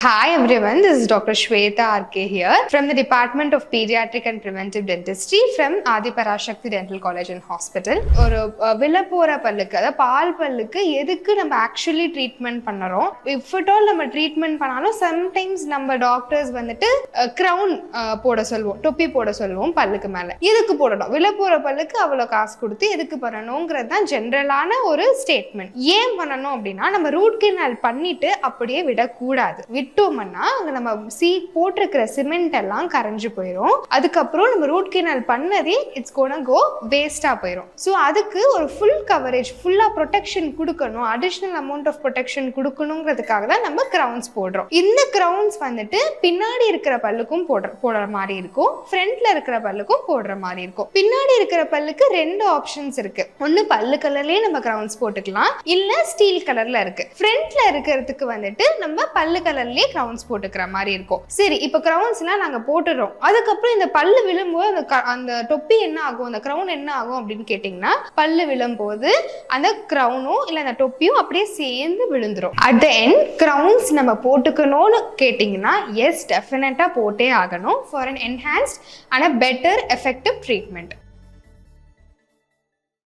Hi everyone, this is Dr. Shweta RK here from the Department of Pediatric and Preventive Dentistry from Adi Parashakti Dental College and Hospital. ஒரு விலப்போற பல்லுக்கு அதாவது பால் பல்லுக்கு எதுக்கு நம்ம actually treatment பண்ணுறோம்? If at all நம்ம treatment பண்ணாலும் sometimes நம்ம டாக்டர்ஸ் வந்துட்டு க்ரௌன் போட சொல்லுவோம், தொப்பி போட சொல்லுவோம் பல்லுக்கு மேலே. எதுக்கு போடணும்? விலப்போற பல்லுக்கு அவ்வளோ காசு கொடுத்து எதுக்கு பண்ணணுங்கிறது தான் ஜென்ரலான ஒரு ஸ்டேட்மெண்ட். ஏன் பண்ணணும் அப்படின்னா நம்ம ரூட் கெனால் பண்ணிட்டு அப்படியே விடக்கூடாது. விட்டோம்னா அங்க நம்ம போட்டிருக்கிற சிமெண்ட் எல்லாம் கரைஞ்சு போயிடும். அதுக்கப்புறம் நம்ம ரூட் கெனால் பண்ணதே இட்ஸ் கோனா கோ வேஸ்டா போயிடும். ஸோ அதுக்கு ஒரு ஃபுல் கவரேஜ், ஃபுல்லா ப்ரொடெக்ஷன் கொடுக்கணும், அடிஷ்னல் அமௌண்ட் ஆஃப் ப்ரொடெக்ஷன் கொடுக்கணுங்கிறதுக்காக தான் நம்ம கிரவுன்ஸ் போடுறோம். இந்த கிரவுன்ஸ் வந்துட்டு பின்னாடி இருக்கிற பல்லுக்கும் போடுற மாதிரி இருக்கும், ஃப்ரண்ட்ல இருக்கிற பல்லுக்கும் போடுற மாதிரி இருக்கும். பின்னாடி இருக்கிற பல்லுக்கு ரெண்டு ஆப்ஷன்ஸ் இருக்கு. ஒன்னு பல்லு கலர்லயே நம்ம கிரவுன்ஸ் போட்டுக்கலாம், இல்ல ஸ்டீல் கலர்ல இருக்கு. ஃப்ரண்ட்ல இருக்கிறதுக்கு வந்துட்டு நம்ம பல்லு கலர்லயே கிரவுன்ஸ் போட்டுக்கிற மாதிரி இருக்கும். சரி, இப்ப கிரவுன்ஸ்லாம் நாங்க போட்டுறோம். அதுக்கப்புறம் இந்த பல்லு விழும்போது அந்த தொப்பி என்ன ஆகும், அந்த கிரவுன் என்ன ஆகும் அப்படின்னு கேட்டீங்கன்னா, பல்லு விழும்போது அந்த கிரவுனும் இல்ல அந்த தொப்பியும் அப்படியே சேர்ந்து விழுந்துரும். அட் தி எண்ட் கிரவுன்ஸ் நம்ம போட்டுக்கணும்னு கேட்டீங்கன்னா எஸ், டெஃபினட்டா போட்டே ஆகணும் for an enhanced and a better effective treatment.